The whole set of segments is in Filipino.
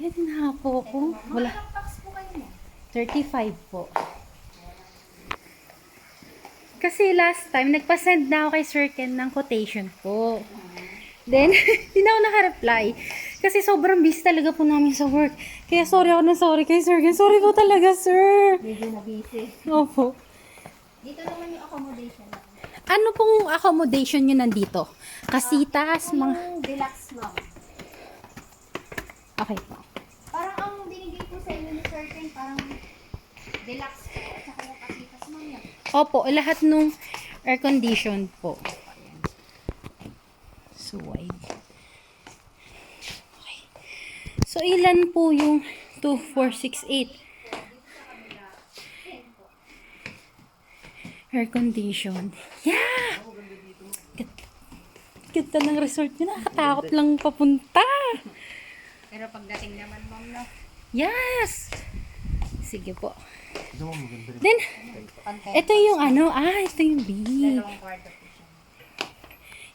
Pwede na po ako. Wala. Ilang packs po kayo mo? 35 po. Kasi last time, nagpa-send na ako kay Sir Ken ng quotation po. Then, hindi na ako naka-reply. Kasi sobrang busy talaga po namin sa work. Kaya sorry ako na sorry kay Sir Ken. Sorry po talaga, sir. Medyo na busy. Opo. Dito naman yung accommodation. Ano pong accommodation nyo nandito? Kasitas, mga... Yung deluxe ma'am. Okay po. Parang ang binigay po sa inyo ni Sir Ken, parang deluxe po at saka yung kasitas ma'am yan. Opo, lahat nung air condition po. So wide. Okay. So ilan po yung 2, 4, 6, 8? Air condition. Yeah! Ganda ng resort nyo. Nakakatakot lang papunta. Pero pagdating naman ma'am no, Yes! Sige po. Then, ito yung ano, ito yung B. dalawang kwarto po siya.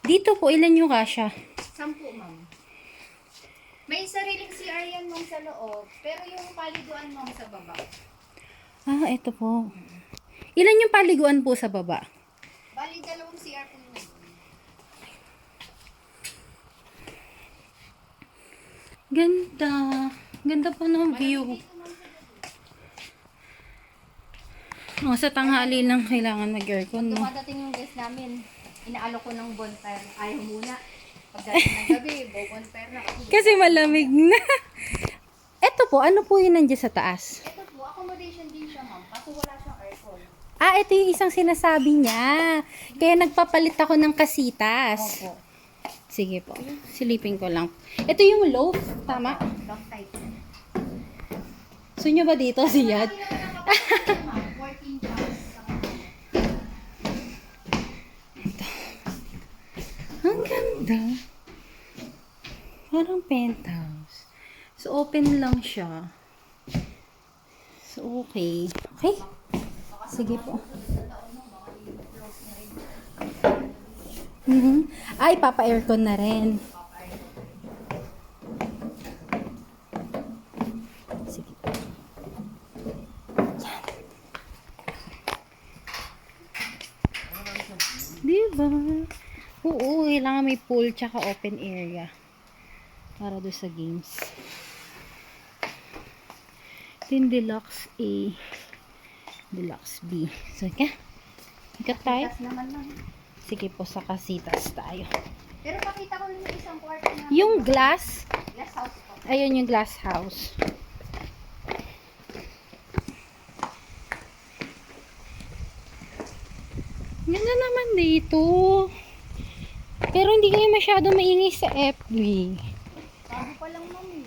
Dito po, ilan yung kasya? 10 ma'am. May sariling CR yan ma'am sa loob, pero yung paliguan ma'am sa baba. Ito po. Ilan yung paliguan po sa baba? Bali dalawang CR po yun. Ganda. Ganda po ng view. Sa tanghali lang kailangan mag-aircon, no? Dumadating yung guest namin, inaalok ko ng bonfire. Ayaw muna. Pagdating ng gabi, bonfire na. Kasi malamig na. Ito po, ano po yun nandiyan sa taas? Ito po, accommodation din siya ma'am, kaso wala siyang aircon. Ito yung isang sinasabi niya. Kaya nagpapalit ako ng kasitas. Opo. Sige po. Silipin ko lang. Ito yung loaf. Tama? Lock type. Gusto nyo ba dito si Yad? 14 pounds. Ang ganda. Parang penthouse. So, open lang siya. So, okay. Okay? Sige po. Papa-aircon na rin. Sige po. Diba? Oo, kailangan may pool tsaka open area. Para doon sa games. Then deluxe A. Deluxe B. So, ikat tayo. Tapos naman ma'am. Sige po, sa kasitas tayo. Pero pakita ko lang yung isang kwarto na. Yung glass, Glass house po. ayun yung glass house. Ganda naman dito. Pero hindi kayo masyado maingay sa FB. Bago pa lang ma'am eh.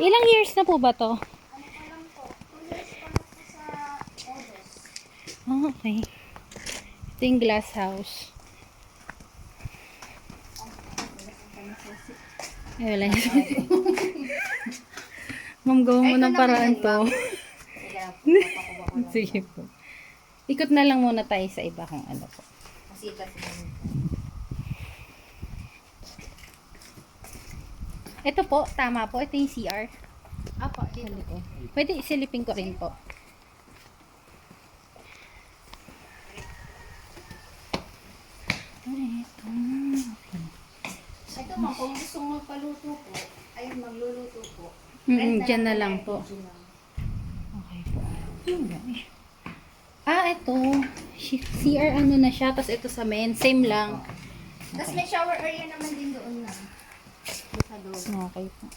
Ilang years na po ba to? Ano pa lang po? 2 years pa lang po sa August. Okay. Ito yung glass house. Wala. Ma'am, gawa mo ng paraan to. Sige po. Ikot na lang muna tayo sa iba kung ano po. Kasi kasi Ito po, tama po. Ito yung CR. Apo, dito. Pwede isilipin ko rin po. Ito. Ito ma'am, kung gusto mong magpaluto po, ayun magluluto po. Dyan na lang po. Okay po. Ito. CR ano na siya. Tapos ito sa men. Same lang. Tapos may shower area naman din doon na. Doon sa loob. Okay po.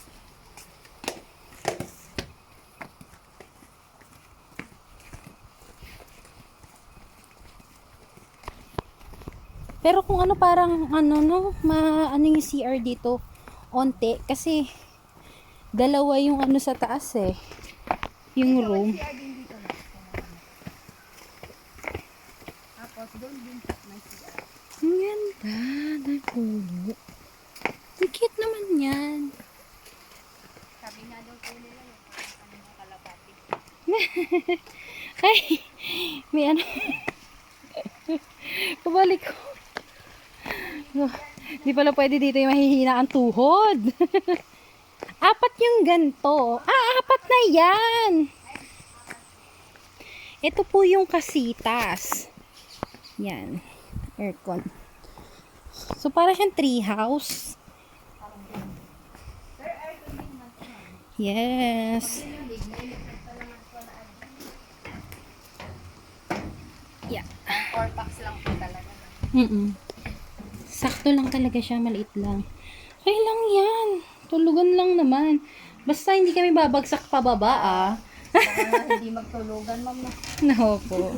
Pero kung ano parang ano no, ano yung CR dito onte kasi dalawa yung ano sa taas eh. Yung room. CR din dito na. Tapos doon din sa may CR. Ang ganda. Nagpuno. Ang cute naman yan. Sabi nga daw po nila yung mga kalapati. Ay, may ano. Pabalik ko. No, di pala pwede dito yung mahihina ang tuhod. Apat yung ganto. Apat na yan. Ito po yung kasitas. Yan. Aircon. So, para siyang tree house. Yes. Yeah. 4 packs lang po talaga. Sakto lang talaga siya, maliit lang. Okay lang yan. Tulugan lang naman. Basta hindi kami babagsak pababa, Baka hindi magtulugan, ma'am. No po.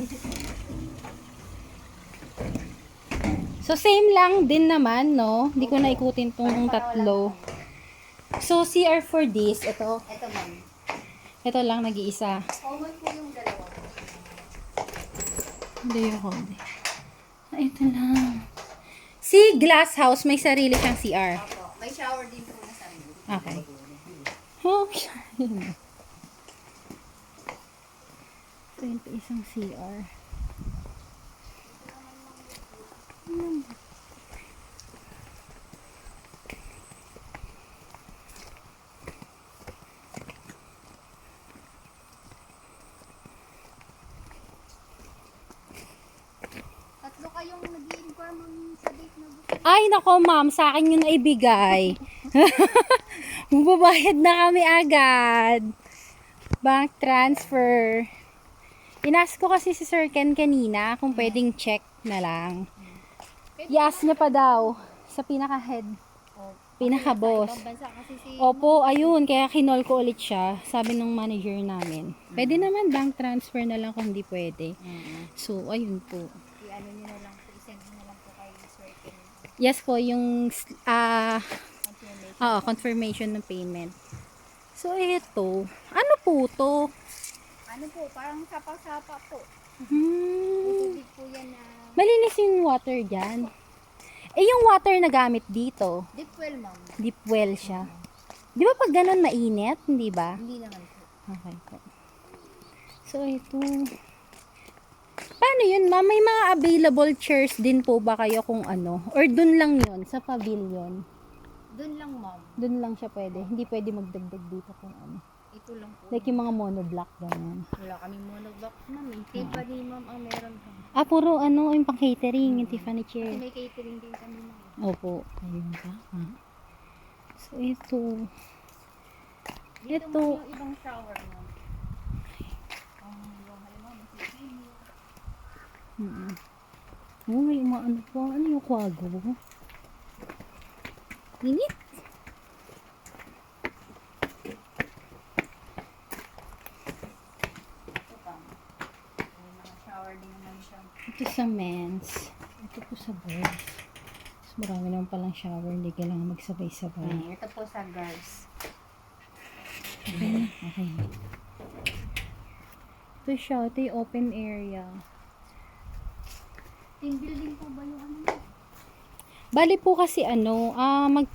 So, same lang din naman, no? Hindi ko na ikutin tong tatlo. So, CR for this, ito. Ito, ma'am. Ito lang, nag-iisa. Common po yung dalawa. Hindi ako. Ito lang. Si Glass House, may sarili siyang CR. Opo. May shower din po na sarili. Okay. Okay. So, ito isang CR. Tatlo kayong nag-i-inquire, ma'am, sa date na gusto. Ay, nako ma'am, sa akin yung naibigay. Magbabayad na kami agad. Bank transfer. Inas ko kasi si Sir Ken kanina kung pwedeng check na lang. Yes niya pa daw sa pinaka-head. Pinaka-boss. Ibang bansa kasi si... Opo, ayun. Kaya kinol ko ulit siya. Sabi ng manager namin. Pwede naman bank transfer na lang kung di pwede. So, ayun po. I-ano nyo na lang po. I-send nyo na lang po kay Sir Ken. Yes po, yung Confirmation. confirmation ng payment. So, ito. Ano po to? Ano po, parang sapa-sapa po. Hmm, Tubig po yan na... malinis yung water dyan. Eh, yung water na gamit dito, Deep well, ma'am. deep well siya. Di ba pag ganun mainit? Hindi ba? Hindi naman po. Okay po. So, ito. Paano yun, ma'am? May mga available chairs din po ba kayo kung ano? Or dun lang yun, sa pavilion? Doon lang, ma'am. Dun lang siya pwede. Hindi pwede magdagdag dito kung ano. Ito lang po. Like yung mga monoblock, ganyan. Wala kaming monoblock, ma'am. Tiffany, ma'am, ang meron kami. Puro ano, yung pang catering, yung Tiffany Kasi chair. may catering din kami, ma'am. Opo, ayun ba? So, ito. Dito, Ito. ma'am, yung ibang shower, ma'am. Yung halimbawa, masipin. Oh, may umaano po. Ano yung kwago? Init. Ito pa. May mga shower din naman siya. Ito sa men's. Ito po sa boys. Mas marami naman palang shower. Hindi kailangan magsabay-sabay. Ito po sa girls. Okay na. Okay. Ito siya. Ito yung open area. Team building po ba yung ano? Bali po kasi ano, mag